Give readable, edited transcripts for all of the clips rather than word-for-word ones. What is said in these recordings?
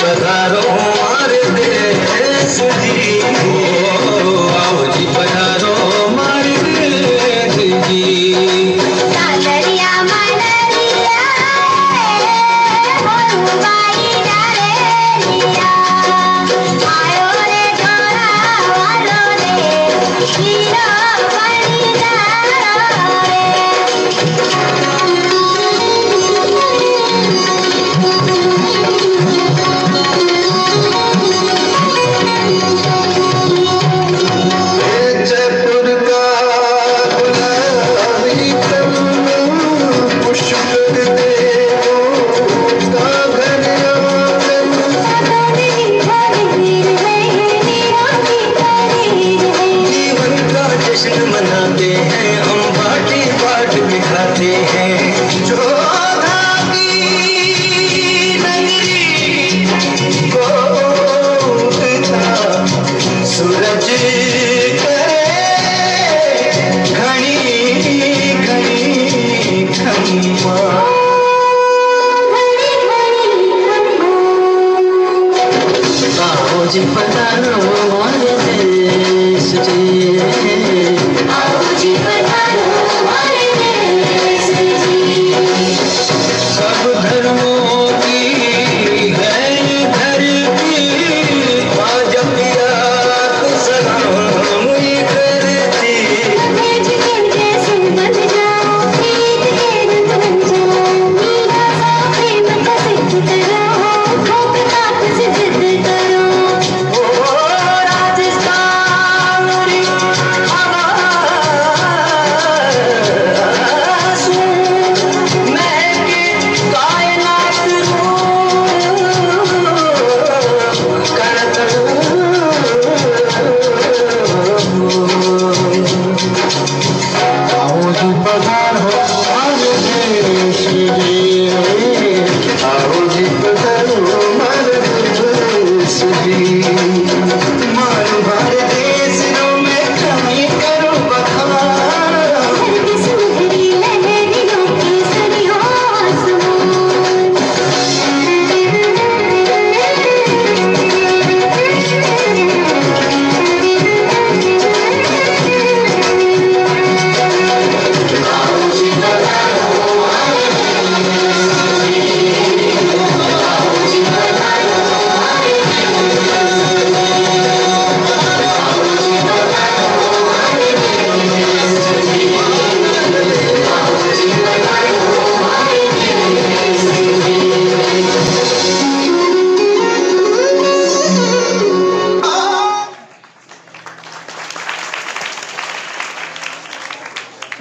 पधारो हमारे देश जी, आओ जी पधारो हमारे देश जी।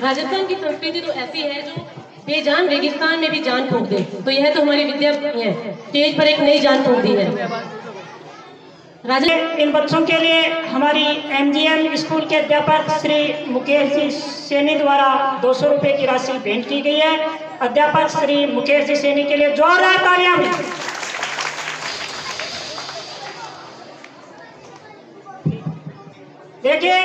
राजस्थान की संस्कृति तो ऐसी है जो बेजान रेगिस्तान में भी जान फूंक दे। तो यह तो हमारी विद्या है, स्टेज पर एक नई जान फूंक दी है। इन बच्चों के लिए हमारी एमजीएम स्कूल के अध्यापक श्री मुकेश जी सैनी द्वारा 200 रुपये की राशि भेंट की गई है। अध्यापक श्री मुकेश जी सैनी के लिए जोरदार तालियां। देखिए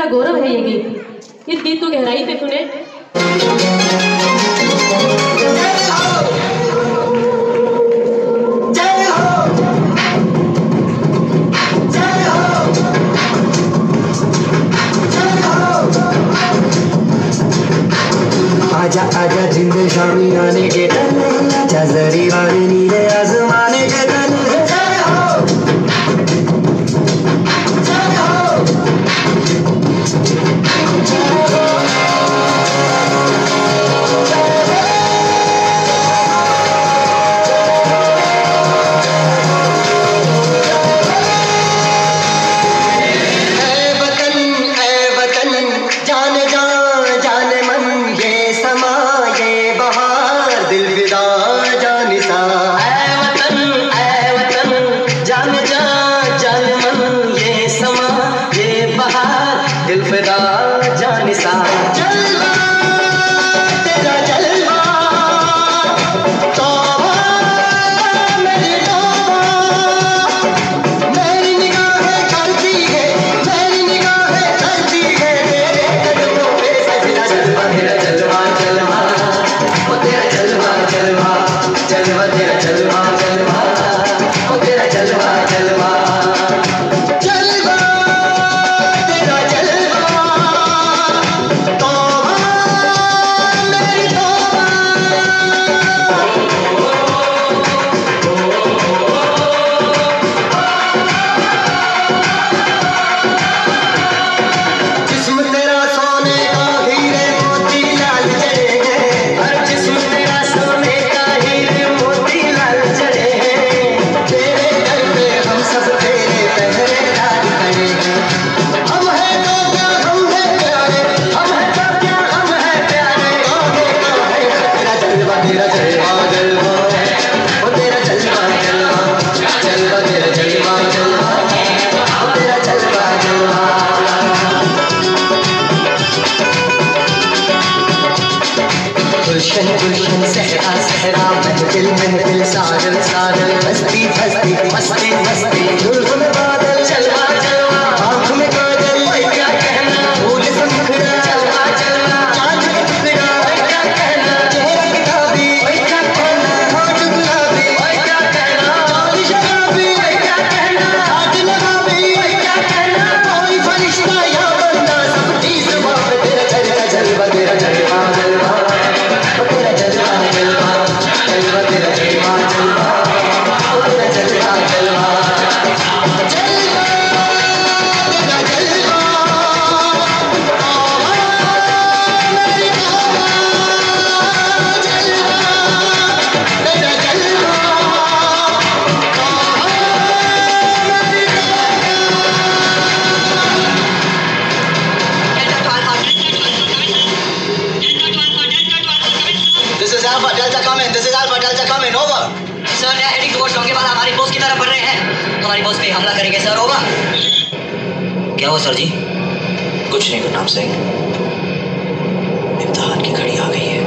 का गौरव है ये गीत। इस गीत को गहराई से सुने। आजा आजा जिंदे शामी आने के टन, आजा जरी वाले नीले आसमाने के टन। क्या हुआ सर जी? कुछ नहीं गुरनाम सिंह, इम्तिहान की घड़ी आ गई है।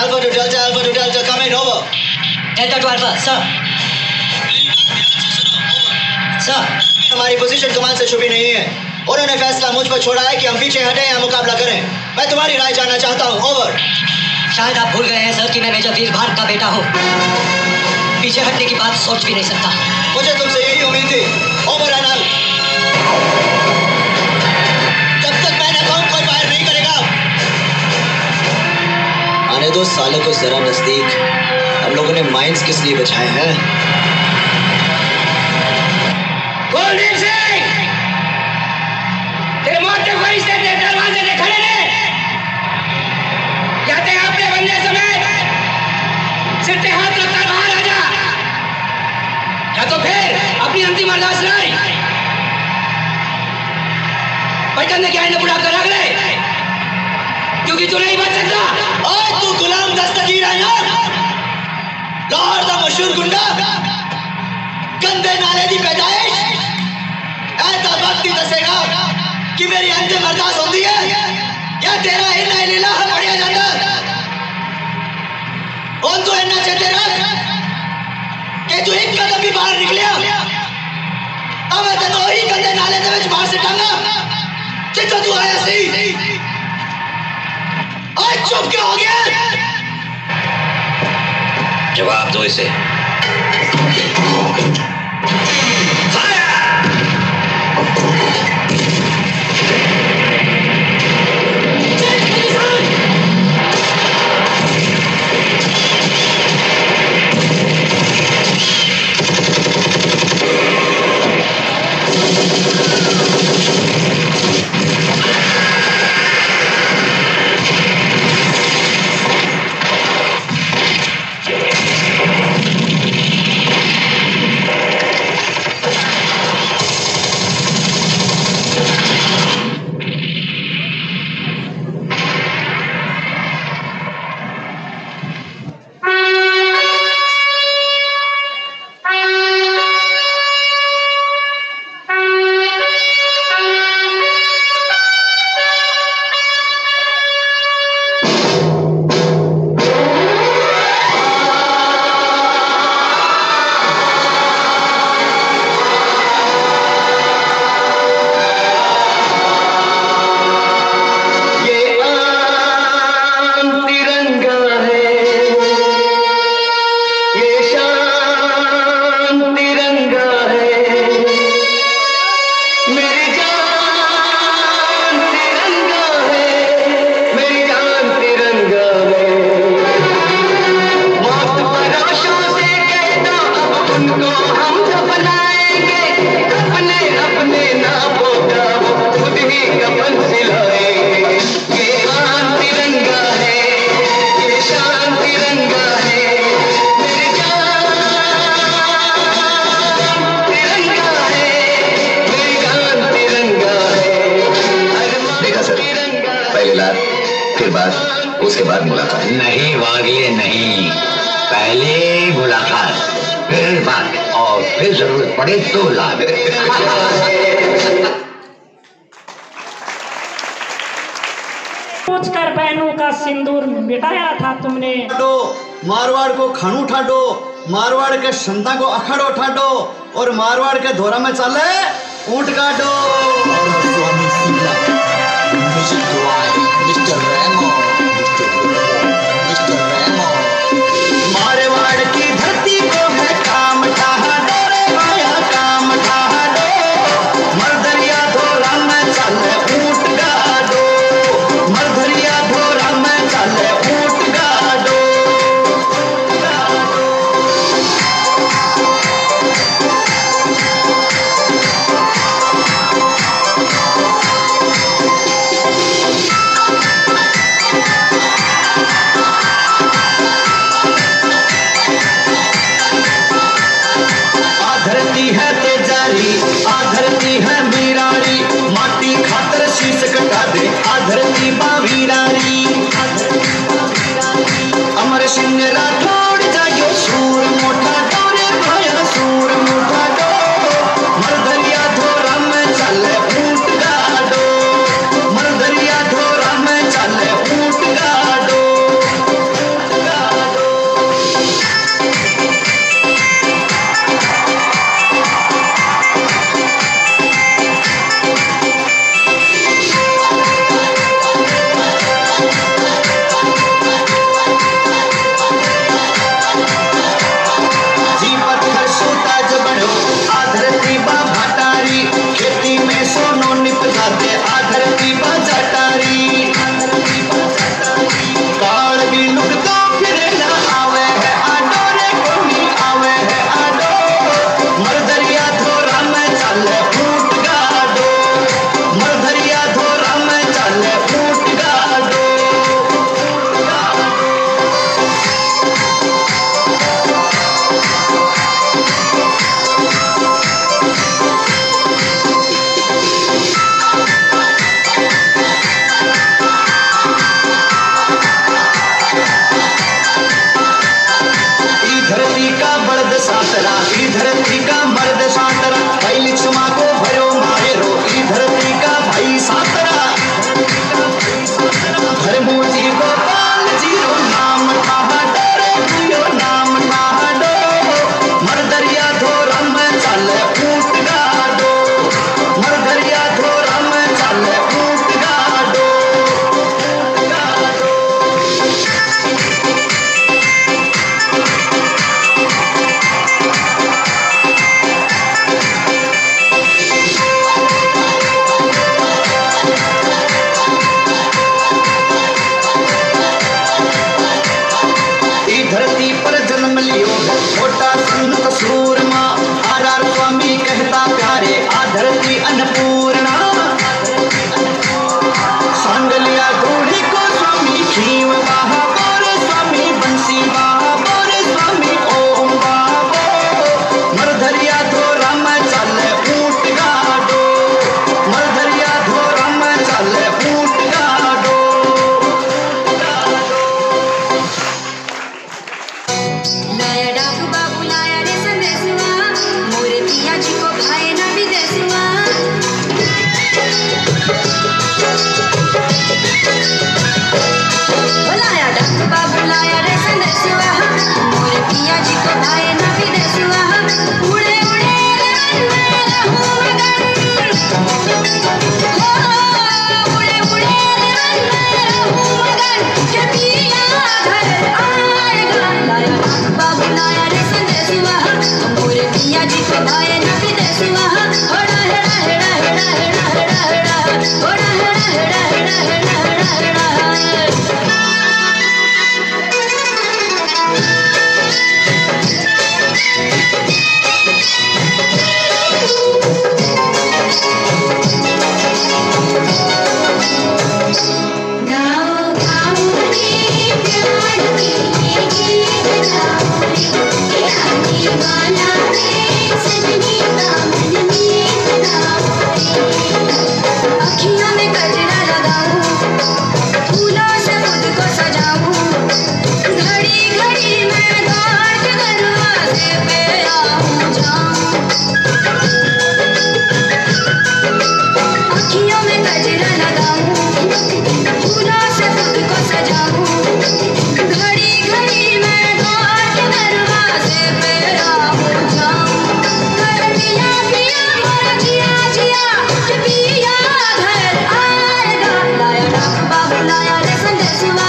Alpha to Delta, come in, over. Delta to Alpha, sir. Sir. हमारी पोजीशन कमान से छुपी नहीं है। उन्होंने फैसला मुझ पर छोड़ा है कि हम पीछे हटें या मुकाबला करें। मैं तुम्हारी राय जानना चाहता हूँ, ओवर। शायद आप भूल गए हैं सर कि मैं मेजर वीर भारत का बेटा हूँ। पीछे हटने की बात सोच भी नहीं सकता। मुझे तुमसे यही उम्मीद थी, ओवर एंड आउट। जब तक मैंने कहूँ कोई फायर नहीं करेगा। आने दो सालों को जरा नजदीक। हम लोगों ने माइंस किस लिए बचाए हैं? गोल्डन सिंह, तेरे मोटे फरिश्ते तेरे दरवाजे पे खड़े ने। कहते हैं अपने बंदे समेत सिर पे हाथ रखकर बाहर आ जा, या तो फिर अपनी अंतिम अरदास लाई। पटन ने क्या इन्हें बुढ़ा कर रख ले, क्योंकि तू नहीं बच सकता। और तू गुलाम दस्तगीर है ना, लाहौर का मशहूर गुंडा, गंदे नाले की पैदाइश, वक्त ही दसेगा कि मेरी अंतिम अरदास होती है या तेरा इन्ना लीला पढ़िया जाता और तू इन्ना चेते रख कि तू एक कदम भी बाहर निकलिया अब मैं तेरे ही गंदे नाले दे विच बाहर से टांगा जितो तू आया सी आज चुप क्यों हो गया? जवाब दो इसे। उसके बाद मुलाकात नहीं वागले नहीं, पहले मुलाकात फिर बात और फिर जरूरत पड़े तो लाभ। पूछकर बहनों का सिंदूर मिटाया था तुमने। मारवाड़ को खानू ठाडो, मारवाड़ के संता को अखाड़ो ठाडो और मारवाड़ के धोरा में चले ऊंट काटो। स्वामी सिंगला, मिस्टर रेमो, मिस्टर रेमो, मारवाड़ की धरती को है काम ठाडो रे माया काम ठाडो, मरदरिया धोरा में चले ऊंट गाडो, मरदरिया धोरा में चले ऊंट गाडो। मांग लिया घोड़ी को स्वामी भीम बाहा बोले स्वामी बंसी बाहा बोले स्वामी ओम बाबो मरधरिया धोरा में चले ऊंट गाडो मरधरिया धोरा में चले ऊंट गाडो लाया डाकू बाबू लाया रे संदेशवा मोरे पिया जी को भाई ना विदेशवा लाया डाकू बाबू लाया रे संदेशवा मोरे पिया जी को भाई ना विदेशवा उड़े उड़े मेरा हूँ मगन उड़े उड़े मेरा हूँ मगन के पिया घर आएगा लाया डाकू बाबू लाया रे संदेशवा मोरे पिया जी को भाई ना विदेशवा होड़ा हेड़ा हेड़ा हेड़ा हेड़ा हेड़ा हेड़ा होड़ा हेड़ा हेड़ा हेड़ा हेड़ा हेड़ा हेड़ा गाओ गाओ रे प्यार के गीत गाओ रे रानी वाला रे सजनी का मन मीत गाओ रे अखियों में गजरा लगाऊं फूलों से खुद को सजाऊं घड़ी घड़ी मैं द्वार के दरवाजे पे आऊं जाऊं अखियों में गजरा लगाऊं फूलों से खुद को सजाऊं घड़ी घड़ी मैं द्वार के दरवाजे पे आऊं जाऊं कर पिया पिया मोरा जिया जिया कि पिया घर आएगा लाया डाक बाबू लाया रे संदेशवा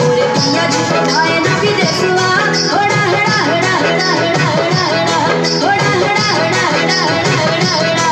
मोरे पिया जी को भाई ना विदेशवा होड़ा हेड़ा हेड़ा हेड़ा हेड़ा हेड़ा हेड़ा होड़ा हेड़ा हेड़ा हेड़ा हेड़ा हेड़ा हेड़ा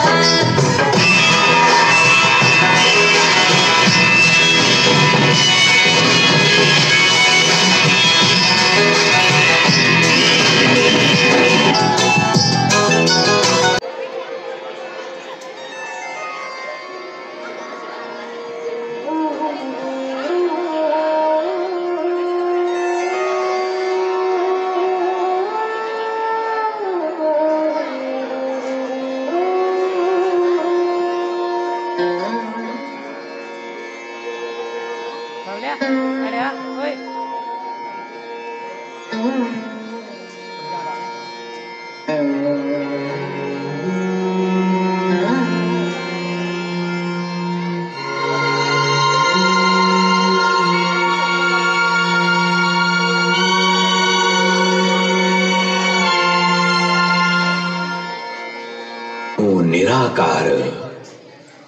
निराकार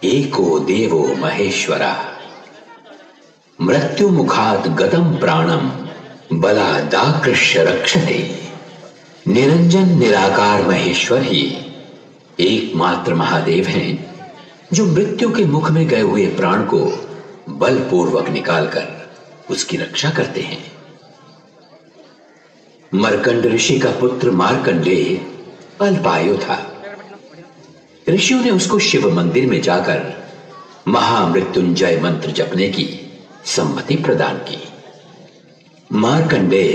एको देवो महेश्वरा मृत्यु मुखात गतम प्राणम बलादाकृष्य रक्षते। निरंजन निराकार महेश्वर ही एकमात्र महादेव हैं जो मृत्यु के मुख में गए हुए प्राण को बलपूर्वक निकालकर उसकी रक्षा करते हैं। मर्कंड ऋषि का पुत्र मार्कंडेय अल्पायु था। ऋषियों ने उसको शिव मंदिर में जाकर महामृत्युंजय मंत्र जपने की सम्मति प्रदान की। मार्कंडेय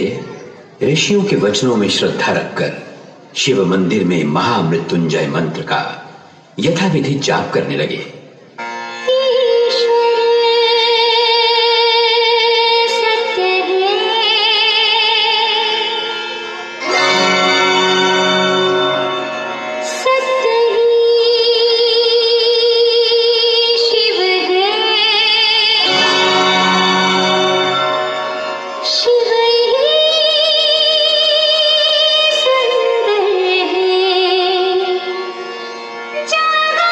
ऋषियों के वचनों में श्रद्धा रखकर शिव मंदिर में महामृत्युंजय मंत्र का यथाविधि जाप करने लगे। जागा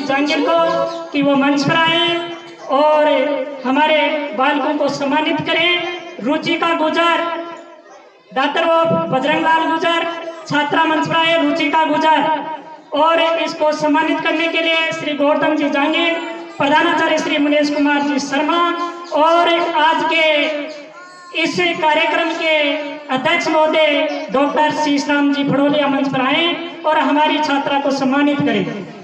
जांगिर को कि वो मंच पर आए और हमारे बालकों को सम्मानित करें। रुचिका गुजर, डॉक्टर वो बजरंगलाल गुजर छात्रा मंच पर आए, रुचिका गुजर। और इसको सम्मानित करने के लिए श्री गौतम जी जांगिर, प्रधानाचार्य श्री मनीष कुमार जी शर्मा और आज के इस कार्यक्रम के अध्यक्ष महोदय डॉक्टर शीशराम जी फड़ोलिया मंच पर आए और हमारी छात्रा को सम्मानित करें।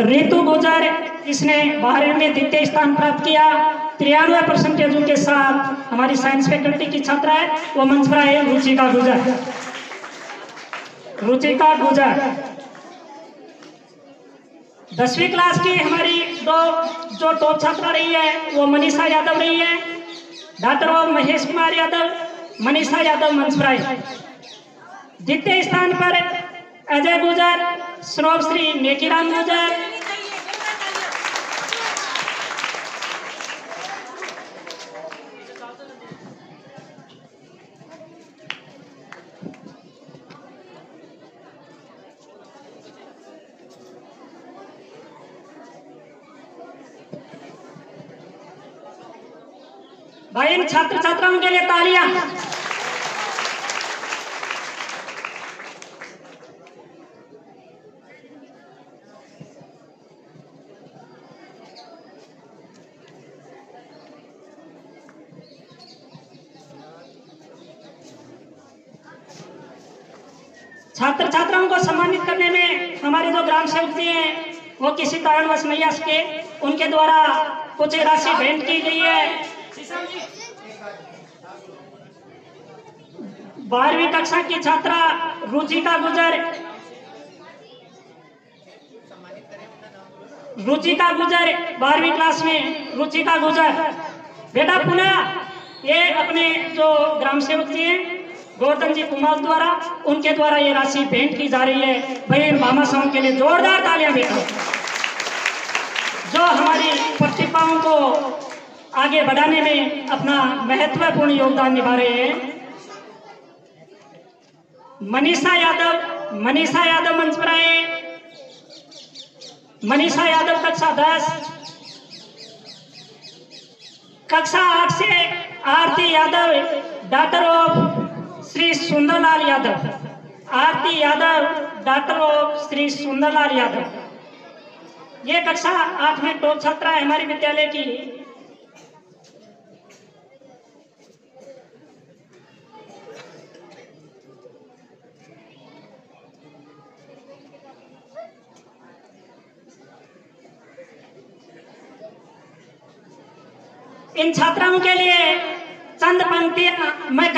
रितु गुजर, इसने 12वीं में द्वितीय स्थान प्राप्त किया 93% के साथ। हमारी साइंस फैकल्टी की छात्रा है, वो मंच पर है रुचिका गुजर। रुचिका गुजर 10वीं क्लास की हमारी जो टॉप छात्रा रही है वो मनीषा यादव रही है। डॉक्टर महेश कुमार यादव, मनीषा यादव मंच पर आई। द्वितीय स्थान पर अजय गुजर, श्री नेकीराम गुजर। भाई इन छात्र छात्राओं के लिए तालियां। छात्र छात्राओं को सम्मानित करने में हमारे जो ग्राम सेवक जी हैं वो किसी कारणवश नहीं आ सके, उनके द्वारा कुछ राशि भेंट की गई है। 12वीं कक्षा की छात्रा रुचिका गुजर, रुचिका गुजर 12वीं क्लास में रुचिका गुजर। बेटा पुनः ये अपने जो ग्राम सेवक जी हैं गौतम जी कुमार द्वारा, उनके द्वारा ये राशि भेंट की जा रही है। भाई मामा साहब के लिए जोरदार तालियां बेटा, जो हमारी प्रतिभाओं को आगे बढ़ाने में अपना महत्वपूर्ण योगदान निभा रहे हैं। मनीषा यादव मंच पर आए। मनीषा यादव कक्षा 10। कक्षा 8 से Aarti Yadav, daughter of Shri Sundarlal Yadav. Aarti Yadav, daughter of Shri Sundarlal Yadav. ये कक्षा 8 में टॉप छात्रा है हमारे विद्यालय की। इन छात्राओं के लिए चंद पंक्तियां मैं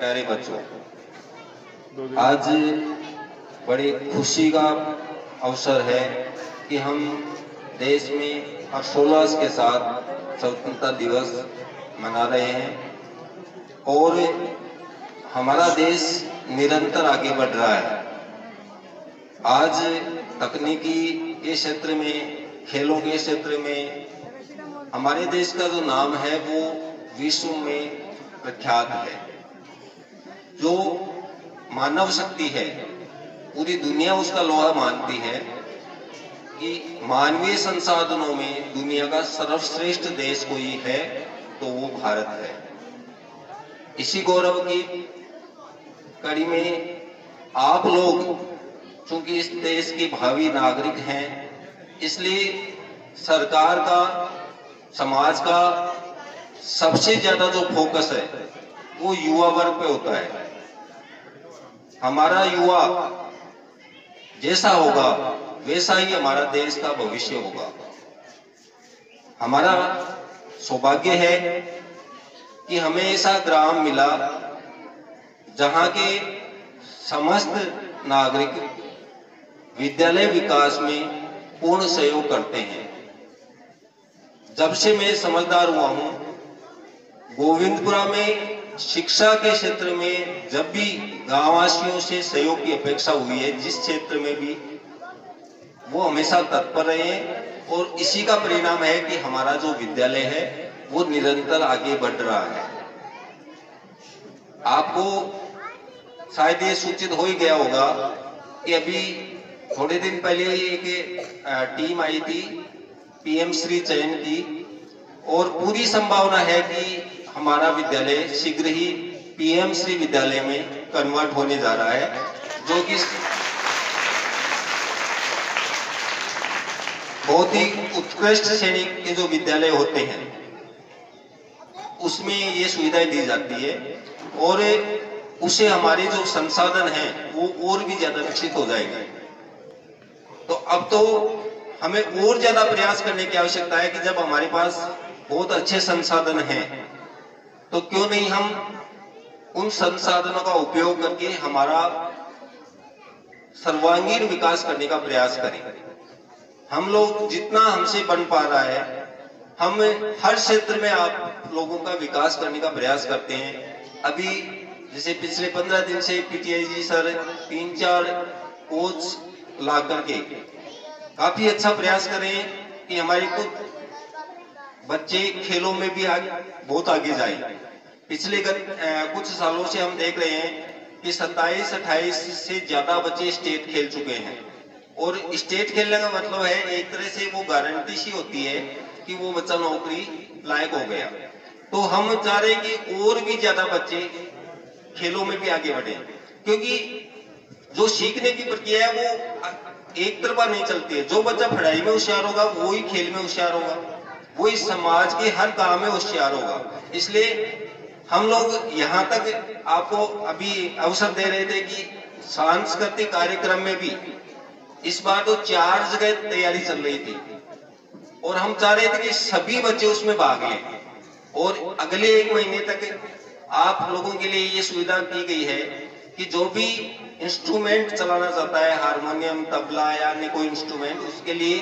प्यारे बच्चों, आज बड़ी खुशी का अवसर है कि हम देश में हर्षोल्लास के साथ स्वतंत्रता दिवस मना रहे हैं और हमारा देश निरंतर आगे बढ़ रहा है। आज तकनीकी के क्षेत्र में, खेलों के क्षेत्र में हमारे देश का जो नाम है वो विश्व में प्रख्यात है। जो मानव शक्ति है पूरी दुनिया उसका लोहा मानती है कि मानवीय संसाधनों में दुनिया का सर्वश्रेष्ठ देश कोई है तो वो भारत है। इसी गौरव की कड़ी में आप लोग चूंकि इस देश के भावी नागरिक हैं, इसलिए सरकार का, समाज का सबसे ज्यादा जो फोकस है वो युवा वर्ग पे होता है। हमारा युवा जैसा होगा वैसा ही हमारा देश का भविष्य होगा। हमारा सौभाग्य है कि हमें ऐसा ग्राम मिला जहां के समस्त नागरिक विद्यालय विकास में पूर्ण सहयोग करते हैं। जब से मैं समझदार हुआ हूं, गोविंदपुरा में शिक्षा के क्षेत्र में जब भी गांववासियों से सहयोग की अपेक्षा हुई है, जिस क्षेत्र में भी, वो हमेशा तत्पर रहे हैं और इसी का परिणाम है कि हमारा जो विद्यालय है वो निरंतर आगे बढ़ रहा है। आपको शायद ये सूचित हो ही गया होगा कि अभी थोड़े दिन पहले एक टीम आई थी पीएम श्री चयन की, और पूरी संभावना है कि हमारा विद्यालय शीघ्र ही पीएम श्री विद्यालय में कन्वर्ट होने जा रहा है, जो कि बहुत ही उत्कृष्ट श्रेणी के जो विद्यालय होते हैं उसमें ये सुविधाएं दी जाती है और उससे हमारे जो संसाधन हैं वो और भी ज्यादा विकसित हो जाएंगे। तो अब तो हमें और ज्यादा प्रयास करने की आवश्यकता है कि जब हमारे पास बहुत अच्छे संसाधन हैं तो क्यों नहीं हम उन संसाधनों का उपयोग करके हमारा सर्वांगीण विकास करने का प्रयास करें। हम लोग जितना हमसे बन पा रहा है, हम हर क्षेत्र में आप लोगों का विकास करने का प्रयास करते हैं। अभी जैसे पिछले 15 दिन से पीटीआई जी सर 3-4 कोच ला करके काफी अच्छा प्रयास कर रहे हैं कि हमारे बच्चे खेलों में भी बहुत आगे जाए। पिछले कुछ सालों से हम देख रहे हैं कि 27-28 से ज्यादा बच्चे स्टेट खेल चुके हैं, और स्टेट खेलने का मतलब है एक तरह से वो गारंटी सी होती है कि वो बच्चा नौकरी लायक हो गया। तो हम चाह रहे हैं कि और भी ज्यादा बच्चे खेलों में भी आगे बढ़े, क्योंकि जो सीखने की प्रक्रिया है वो एक तरफा नहीं चलती है। जो बच्चा पढ़ाई में होशियार होगा वो ही खेल में होशियार होगा, वो इस समाज के हर काम में होशियार होगा। इसलिए हम लोग यहाँ तक आपको अभी अवसर दे रहे थे कि सांस्कृतिक कार्यक्रम में भी इस बार तो 4 जगह तैयारी चल रही थी और हम चाह रहे थे कि सभी बच्चे उसमें भाग लें, और अगले 1 महीने तक आप लोगों के लिए ये सुविधा की गई है कि जो भी इंस्ट्रूमेंट चलाना चाहता है, हारमोनियम, तबला या अन्य कोई इंस्ट्रूमेंट, उसके लिए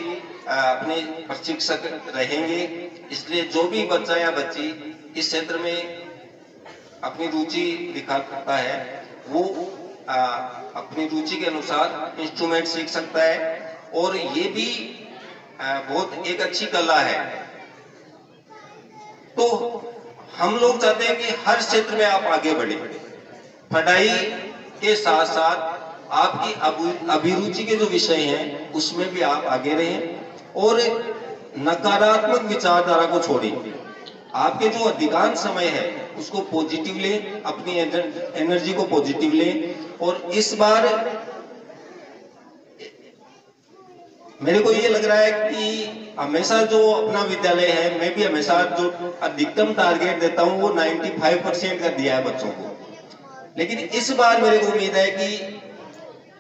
अपने प्रशिक्षक रहेंगे। इसलिए जो भी बच्चा या बच्ची इस क्षेत्र में अपनी रुचि दिखाता है वो अपनी रुचि के अनुसार इंस्ट्रूमेंट सीख सकता है, और ये भी बहुत एक अच्छी कला है। तो हम लोग चाहते हैं कि हर क्षेत्र में आप आगे बढ़े, पढ़ाई के साथ साथ आपकी अभिरुचि के जो विषय हैं उसमें भी आप आगे रहें, और नकारात्मक विचारधारा को छोड़ें। आपके जो अधिकांश समय है उसको पॉजिटिव लें, अपनी एनर्जी को पॉजिटिव लें। और इस बार मेरे को ये लग रहा है कि हमेशा जो अपना विद्यालय है, मैं भी हमेशा जो अधिकतम टारगेट देता हूँ वो 95% का दिया है बच्चों को, लेकिन इस बार मेरे को उम्मीद है कि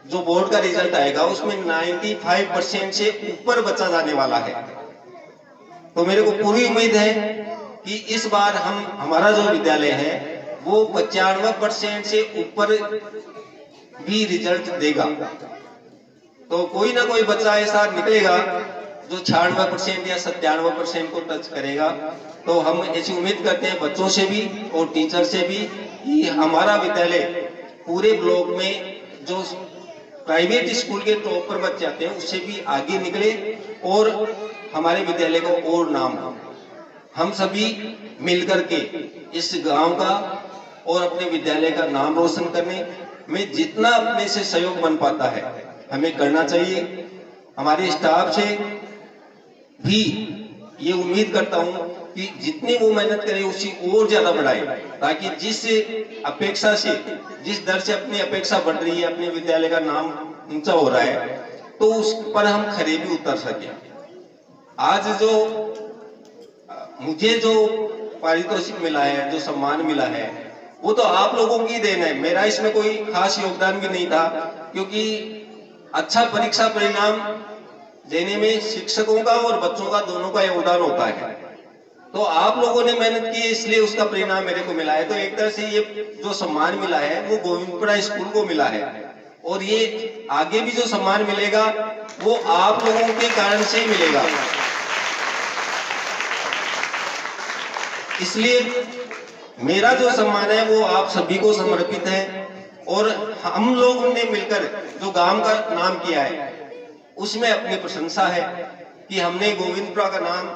जो बोर्ड का रिजल्ट आएगा उसमें 95% से ऊपर बच्चा जाने वाला है। तो मेरे को पूरी उम्मीद है कि इस बार हमारा जो विद्यालय है वो 95% से ऊपर भी रिजल्ट देगा। तो कोई ना कोई बच्चा ऐसा निकलेगा जो 96% या 97% को टच करेगा। तो हम ऐसी उम्मीद करते हैं बच्चों से भी और टीचर से भी कि हमारा विद्यालय पूरे ब्लॉक में जो प्राइवेट स्कूल के टॉपर बच्चे आते हैं उससे भी आगे निकले और हमारे विद्यालय को और नाम हो। हम सभी मिलकर के इस गांव का और अपने विद्यालय का नाम रोशन करने में जितना अपने से सहयोग बन पाता है हमें करना चाहिए। हमारे स्टाफ से भी ये उम्मीद करता हूं कि जितनी वो मेहनत करे उसी और ज्यादा बढ़ाए, ताकि जिस अपेक्षा से जिस दर से अपनी अपेक्षा बढ़ रही है, अपने विद्यालय का नाम ऊंचा हो रहा है, तो उस पर हम खरे भी उतर सके। आज जो मुझे जो पारितोषिक मिला है, जो सम्मान मिला है, वो तो आप लोगों की देन है। मेरा इसमें कोई खास योगदान भी नहीं था, क्योंकि अच्छा परीक्षा परिणाम देने में शिक्षकों का और बच्चों का दोनों का योगदान होता है। तो आप लोगों ने मेहनत की इसलिए उसका परिणाम मेरे को मिला है। तो एक तरह से ये जो सम्मान मिला है वो गोविंदपुरा स्कूल को मिला है, और ये आगे भी जो सम्मान मिलेगा वो आप लोगों के कारण से ही मिलेगा। इसलिए मेरा जो सम्मान है वो आप सभी को समर्पित है, और हम लोगों ने मिलकर जो गांव का नाम किया है उसमें अपनी प्रशंसा है कि हमने गोविंदपुरा का नाम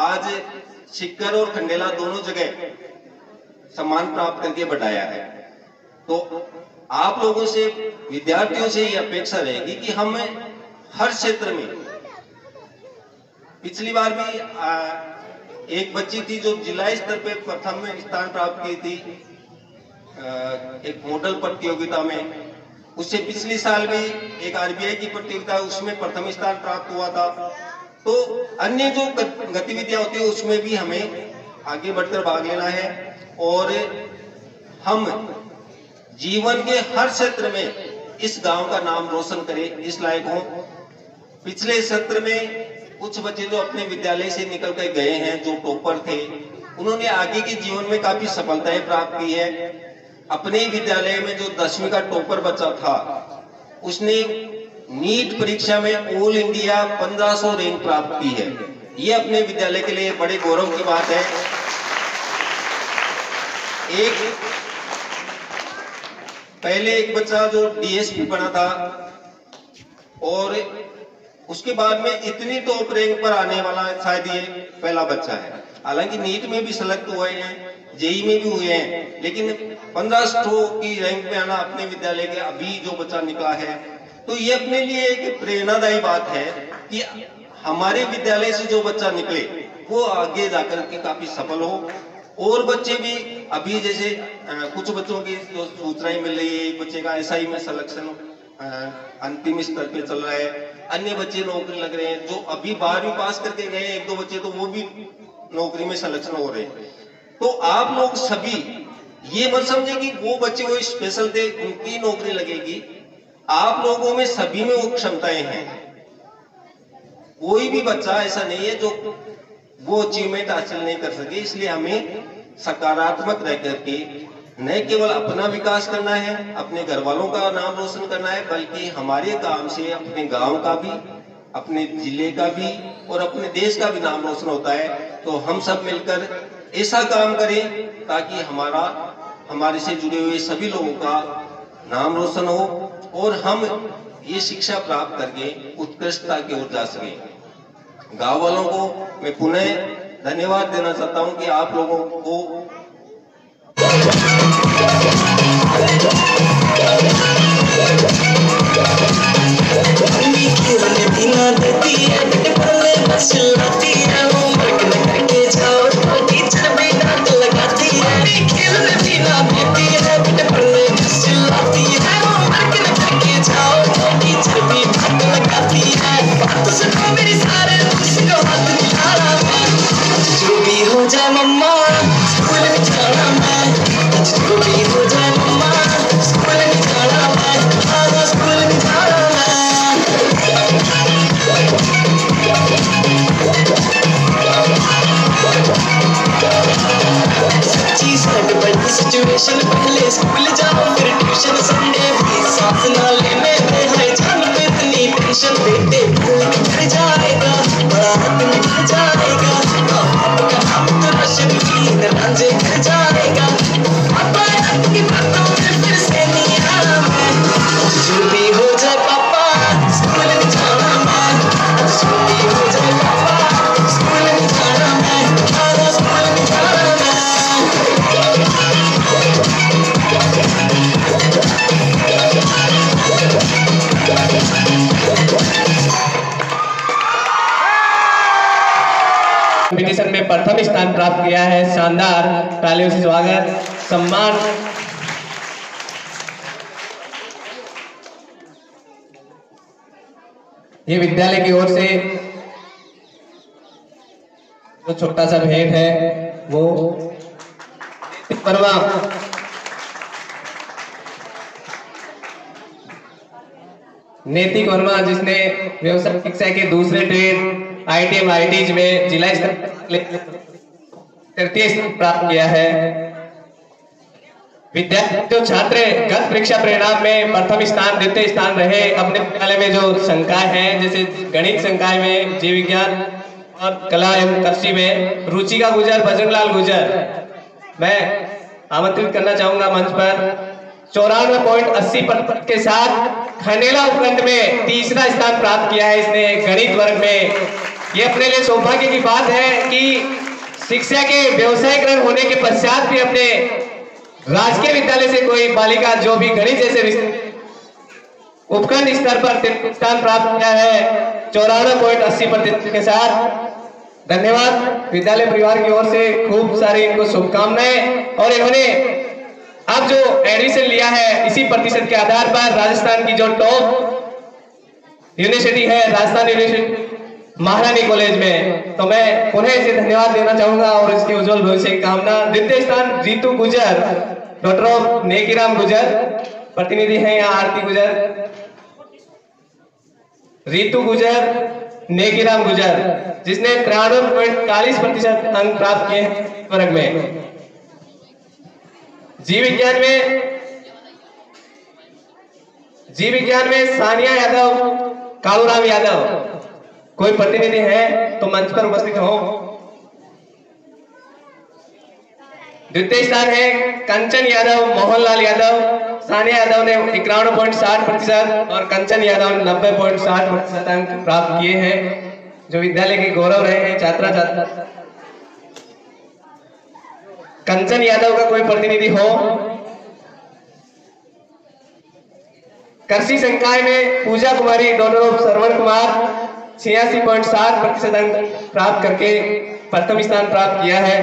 आज सिक्कर और खंडेला दोनों जगह सम्मान प्राप्त करके बढ़ाया है। तो आप लोगों से, विद्यार्थियों से ये अपेक्षा रहेगी कि हम हर क्षेत्र में, पिछली बार भी एक बच्ची थी जो जिला स्तर पे प्रथम स्थान प्राप्त की थी एक मॉडल प्रतियोगिता में, उससे पिछले साल भी एक आरबीआई की प्रतियोगिता उसमें प्रथम स्थान प्राप्त हुआ था। तो अन्य जो गतिविधियां होती है उसमें भी हमें आगे बढ़कर भाग लेना है, और हम जीवन के हर क्षेत्र में इस गांव का नाम रोशन करें, इस लायक हो। पिछले सत्र में कुछ बच्चे जो अपने विद्यालय से निकल कर गए हैं, जो टॉपर थे, उन्होंने आगे के जीवन में काफी सफलताएं प्राप्त की है। अपने विद्यालय में जो 10वीं का टॉपर बच्चा था उसने नीट परीक्षा में ऑल इंडिया 1500 रैंक प्राप्त की है। ये अपने विद्यालय के लिए बड़े गौरव की बात है। पहले एक बच्चा जो डीएसपी बना था और उसके बाद में इतनी टॉप रैंक पर आने वाला शायद ये पहला बच्चा है। हालांकि नीट में भी सेलेक्ट हुए हैं, जेई में भी हुए हैं, लेकिन 1500 की रैंक में आना अपने विद्यालय के अभी जो बच्चा निकला है, तो ये अपने लिए एक प्रेरणादायी बात है कि हमारे विद्यालय से जो बच्चा निकले वो आगे जाकर के काफी सफल हो। और बच्चे भी अभी जैसे कुछ बच्चों की जो सूचनाएं मिल रही है, एक बच्चे का एसआई में सिलेक्शन अंतिम स्तर पे चल रहा है, अन्य बच्चे नौकरी लग रहे हैं, जो अभी 12वीं पास करके गए एक दो बच्चे, तो वो भी नौकरी में सिलेक्शन हो रहे हैं। तो आप लोग सभी ये मत समझे कि वो बच्चे वो स्पेशल थे उनकी नौकरी लगेगी। आप लोगों में सभी में वो क्षमताएं हैं। कोई भी बच्चा ऐसा नहीं है जो वो अचीवमेंट हासिल नहीं कर सके। इसलिए हमें सकारात्मक रह करके न केवल अपना विकास करना है, अपने घर वालों का नाम रोशन करना है, बल्कि हमारे काम से अपने गांव का भी, अपने जिले का भी और अपने देश का भी नाम रोशन होता है। तो हम सब मिलकर ऐसा काम करें ताकि हमारे से जुड़े हुए सभी लोगों का नाम रोशन हो और हम ये शिक्षा प्राप्त करके उत्कृष्टता की ओर जा सके। गांव वालों को मैं पुनः धन्यवाद देना चाहता हूं कि आप लोगों को हो जाए मम्मा, स्कूल में जाना मैं, जो भी हो जाए प्रथम स्थान प्राप्त किया है। शानदार तालियों से स्वागत सम्मान। ये विद्यालय की ओर से जो छोटा सा भेंट है वो वर्मा नैतिक वर्मा, जिसने व्यवसाय शिक्षा के दूसरे ट्रेड ITM ITs में जिला स्तर तृतीय स्थान प्राप्त किया है। विद्यार्थी जो छात्र गत परीक्षा परिणाम में प्रथम स्थान द्वितीय स्थान रहे, अपने विद्यालय में जो संकाय है जैसे गणित संकाय में, जीव विज्ञान और कला एवं कृषि में रुचिका गुजर, बजरंगलाल गुजर, मैं आमंत्रित करना चाहूंगा मंच पर। 94.80% के साथ खनेला उपखंड में तीसरा स्थान प्राप्त किया है इसने गणित वर्ग में। ये अपने लिए सौभाग्य की बात है कि शिक्षा के व्यवसायीकरण होने के पश्चात भी अपने राजकीय विद्यालय से कोई बालिका जो भी गणित जैसे उपखंड स्तर पर स्थान प्राप्त किया है 94.80% के साथ। धन्यवाद विद्यालय परिवार की ओर से, खूब सारी इनको शुभकामनाएं। और इन्होंने अब जो एडमिशन लिया है इसी प्रतिशत के आधार पर राजस्थान की जो टॉप यूनिवर्सिटी है, राजस्थान यूनिवर्सिटी महारानी कॉलेज में, तो मैं उन्हें इसे धन्यवाद देना चाहूंगा और इसके उज्जवल भविष्य की कामना। द्वितीय स्थान रितु गुजर, डॉक्टर ऑफ नेकीराम गुजर, प्रतिनिधि है यहाँ आरती गुजर, रितु गुजर, नेकीराम गुजर, जिसने 93.40% अंक प्राप्त किए हैं वर्ग में। जीव विज्ञान में सानिया यादव, कालूराम यादव, कोई प्रतिनिधि है तो मंच पर उपस्थित हो। द्वितीय स्थान है कंचन यादव, मोहनलाल यादव, सानिया यादव ने 51.60% और कंचन यादव ने 90.60% अंक प्राप्त किए हैं, जो विद्यालय के गौरव रहे हैं छात्रा छात्रा। कंचन यादव का कोई प्रतिनिधि हो। कृषि संकाय में पूजा कुमारी, डॉक्टर ऑफ श्रवण कुमार 86.60% अंक प्राप्त करके प्रथम स्थान प्राप्त किया है।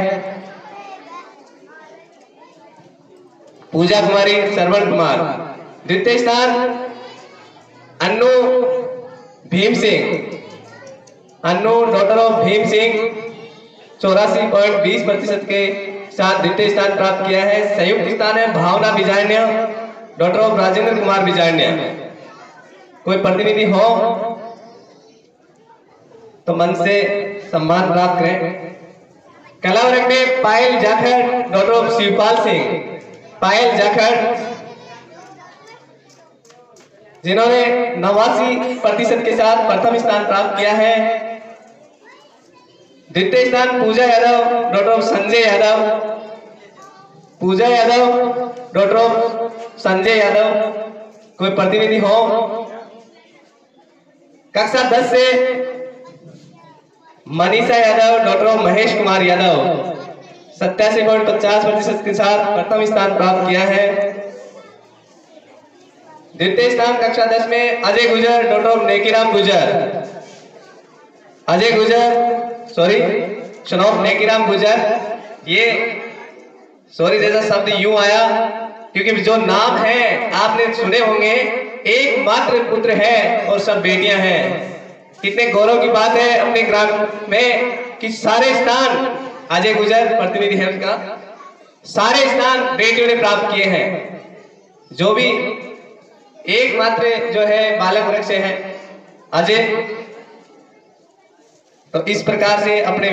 पूजा कुमारी, श्रवण कुमार। द्वितीय स्थान अन्नू भीम सिंह, अन्नू डॉक्टर ऑफ भीम सिंह 84.20% के साथ द्वितीय स्थान प्राप्त किया है। संयुक्त स्थान है भावना बिजारण्य, डॉक्टर ऑफ राजेंद्र कुमार बिजारण्य, कोई प्रतिनिधि हो तो मन से सम्मान प्राप्त करें। कला वर्ग में पायल जाखड़, डॉक्टर ऑफ शिवपाल सिंह, पायल जाखड़, जिन्होंने 89% के साथ प्रथम स्थान प्राप्त किया है। द्वितीय स्थान Pooja Yadav, daughter of Sanjay Yadav, Pooja Yadav, daughter of Sanjay Yadav, कोई प्रतिनिधि हो। कक्षा 10 से मनीषा यादव, डॉक्टर ऑफ महेश कुमार यादव 87.50% के साथ प्रथम स्थान प्राप्त किया है। द्वितीय स्थान कक्षा 10 में अजय गुजर, डॉक्टर ऑफ नेकीराम गुजर, अजय गुजर शनौफ नेकीराम गुजर। ये जैसा शब्द यूं आया क्योंकि जो नाम है आपने सुने होंगे, एकमात्र पुत्र है और सब बेटियां हैं। कितने गौरव की बात है अपने ग्राम में कि सारे स्थान अजय गुजर प्रतिनिधि है उसका, सारे स्थान बेटियों ने प्राप्त किए हैं। जो भी एकमात्र जो है बालक वर्ग से है अजय, तो इस प्रकार से अपने